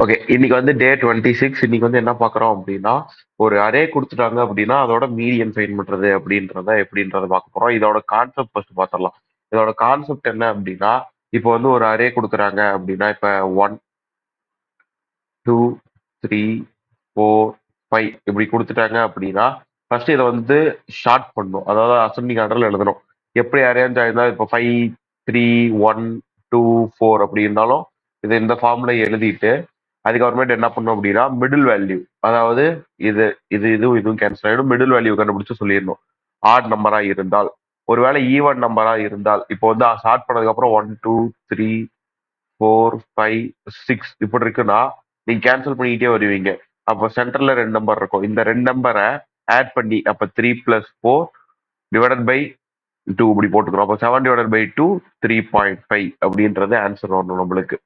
Okay. இன்னைக்கு வந்து டே 26. இன்னைக்கு வந்து என்ன பார்க்குறோம் அப்படின்னா, ஒரு அரே குடுத்துட்டாங்க அப்படின்னா, அதோட மீடியன் ஃபைண்ட் பண்றது அப்படின்றத எப்படின்றத பார்க்க போறோம். இதோட கான்செப்ட் ஃபர்ஸ்ட் பார்த்துரலாம். இதோட கான்செப்ட் என்ன அப்படின்னா, இப்போ வந்து ஒரு அரே குடுக்குறாங்க அப்படின்னா, இப்ப 1, 2, 3, 4, 5 இப்படி குடுத்துட்டாங்க அப்படின்னா, ஃபர்ஸ்ட் இத வந்து ஷார்ட் பண்ணணும். அதாவது அசெண்டிங் ஆர்டர்ல எழுதணும். எப்படி அரேஞ்ச் ஆயிருந்தா இப்போ 5, 3, 1, 2, 4 அப்படி இருந்தாலும், இத இந்த ஃபார்ம்ல எழுதிட்டு அதுக்கப்புறமேட்டு என்ன பண்ணும் அப்படின்னா மிடில் வேல்யூ, அதாவது இது இதுவும் கேன்சல் ஆயிடும். மிடில் வேல்யூ கண்டுபிடிச்சு சொல்லிடணும். ஆட் நம்பரா இருந்தால், ஒருவேளை ஈவன் நம்பரா இருந்தால், இப்போ வந்து ஸ்டார்ட் பண்ணதுக்கு அப்புறம் 1, 2, 3, 4, 5, 6 இப்படி இருக்குன்னா நீங்க கேன்சல் பண்ணிக்கிட்டே வருவீங்க. அப்போ சென்டர்ல 2 நம்பர் இருக்கும். இந்த 2 நம்பரை ஆட் பண்ணி அப்ப 3 + 4 டிவைடட் பை 2 இப்படி போட்டுக்கிறோம். அப்போ 7 டிவைடட் பை 2 3.5 அப்படின்றது ஆன்சர் வரணும் நம்மளுக்கு.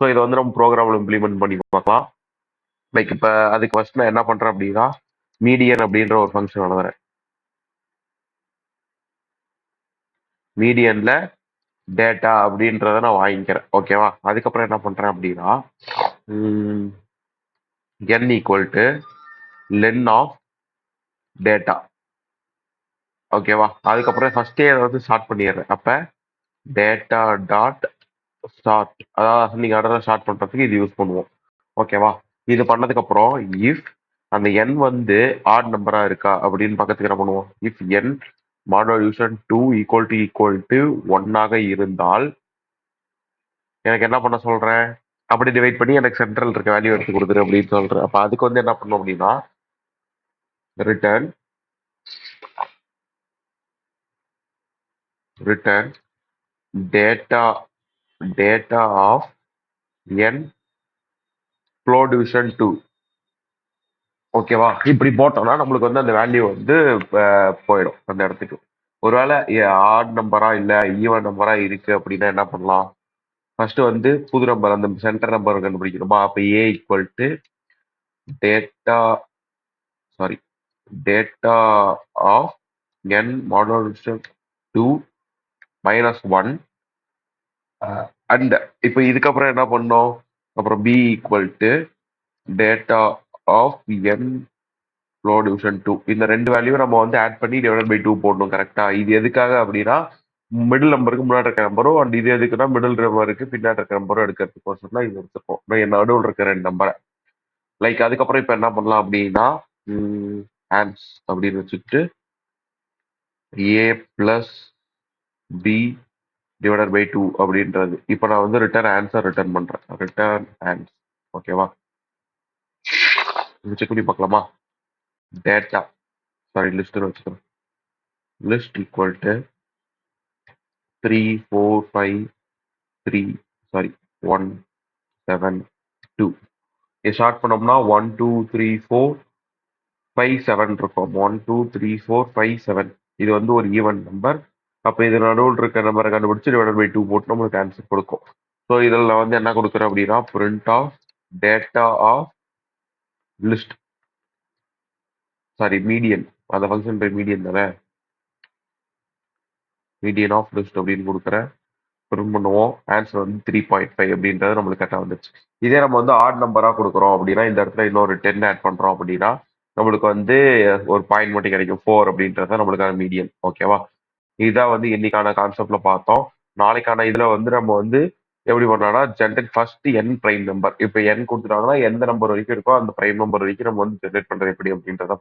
ஸோ இதை வந்து நம்ம ப்ரோக்ராம்ல இம்ப்ளிமெண்ட் பண்ணி பார்க்கலாம். லைக் இப்போ அதுக்கு ஃபர்ஸ்ட் நான் என்ன பண்றேன் அப்படின்னா, மீடியன் அப்படின்ற ஒரு ஃபங்க்ஷன் எழுதுறேன். மீடியன்ல டேட்டா அப்படின்றத நான் வாங்கிக்கிறேன். ஓகேவா? அதுக்கப்புறம் என்ன பண்றேன் அப்படின்னா, n equal to len of data. ஓகேவா? அதுக்கப்புறம் ஃபர்ஸ்டே அதை வந்து ஸ்டார்ட் பண்ணிடுறேன். அப்ப டேட்டா டாட் ஸ்டார்ட், அதாவது நீங்க ஆர்டரை ஸ்டார்ட் பண்றதுக்கு இது யூஸ் பண்ணுவோம். ஓகேவா? இது பண்ணதுக்கு அப்புறம் இஃப் அந்த n வந்து ஆட் நம்பரா இருக்கா அப்படின்னு பக்கத்துக்கு என்ன பண்ணுவோம், if n modulation 2 equal to 1 ஆக இருந்தால் எனக்கு என்ன பண்ண சொல்றேன், அப்படி டிவைட் பண்ணி எனக்கு சென்ட்ரல் இருக்க வேல்யூ எடுத்து கொடுத்துரு அப்படின்னு சொல்றேன். அப்ப அதுக்கு வந்து என்ன பண்ணணும் அப்படின்னா, return data data of n flow division 2. ஓகேவா? இப்படி போட்டோம்னா நம்மளுக்கு வந்து அந்த வேல்யூ வந்து போயிடும் அந்த இடத்துக்கு. ஒருவேளை ஆட் நம்பரா இல்ல ஈவன் நம்பரா இருக்கு அப்படின்னா என்ன பண்ணலாம், ஃபர்ஸ்ட் வந்து புது நம்பர் அந்த சென்டர் நம்பர் கண்டுபிடிக்கணுமா. அப்ப A equal to data sorry data of n modulation 2 -1 and இப்போ இதுக்கப்புறம் என்ன பண்ணோம், அப்புறம் B equal to data of n flow division 2. இந்த ரெண்டு வேல்யூ நம்ம வந்து ஆட் பண்ணி டிவைட் பை 2 போடணும். கரெக்டா? இது எதுக்காக அப்படின்னா, மிடில் நம்பருக்கு முன்னாடி இருக்க நம்பரும் அண்ட் இது எதுக்குன்னா மிடில் நம்பருக்கு பின்னாடி இருக்க நம்பரும் எடுக்கிறதுக்கு தான் இது எடுத்துப்போம். நடுவில் இருக்கிற ரெண்டு நம்பரை லைக். அதுக்கப்புறம் இப்போ என்ன பண்ணலாம் அப்படின்னா, ஆன்ஸ் அப்படின்னு வச்சுட்டு ஏ பிளஸ் பி டிவைடட் பை 2 அப்படின்றது. இப்போ நான் வந்து ரிட்டர்ன் ஆன்சர் ரிட்டர்ன் பண்றேன். ரிட்டர்ன் ஆன்ஸ். ஓகேவா? செக் பண்ணி பார்க்கலாமா. டேட்டா சாரி லிஸ்ட்னு வச்சுக்கிறேன். List equal to 3, 4, 5, 3 sorry 1, 7, 2. இது ஷார்ட் பண்ணோம்னா 1, 2, 3, 4, 5, 7 இருக்கும். 1, 2, 3, 4, 5, 7. இது வந்து ஒரு ஈவன் நம்பர். அப்போ இது நடுவில் இருக்க நம்பரை கண்டுபிடிச்சு டிவைட் பை 2 போட்டு நம்மளுக்கு ஆன்சர் கொடுக்கும். ஸோ இதில் நான் வந்து என்ன கொடுக்குறேன் அப்படின்னா, print of data of list sorry median, அந்த ஃபங்க்ஷன் பை மீடியன் தானே, மீடியன் ஆஃப் லிஸ்ட் அப்படின்னு கொடுக்குறேன். பிரிண்ட் பண்ணுவோம். ஆன்சர் வந்து 3.5 அப்படின்றது நம்மளுக்கு கரெக்டாக வந்துச்சு. இதே நம்ம வந்து ஆட் நம்பரா கொடுக்குறோம் அப்படின்னா, இந்த இடத்துல இன்னொரு 10 ஆட் பண்றோம் அப்படின்னா நம்மளுக்கு வந்து ஒரு பாயிண்ட் மட்டும் கிடைக்கும். 4 அப்படின்றது நம்மளுக்கான மீடியன். ஓகேவா? இதுதான் வந்து இன்னைக்கான கான்செப்ட்ல பார்த்தோம். நாளைக்கான இதுல வந்து நம்ம வந்து எப்படி பண்ணலாம்னா, generate first n prime number. இப்போ n கொடுத்துட்டாங்கன்னா எந்த நம்பர் வரைக்கும் இருக்கோ அந்த பிரைம் நம்பர் வரைக்கும் நம்ம வந்து ஜென்ரேட் பண்றது எப்படி அப்படின்றத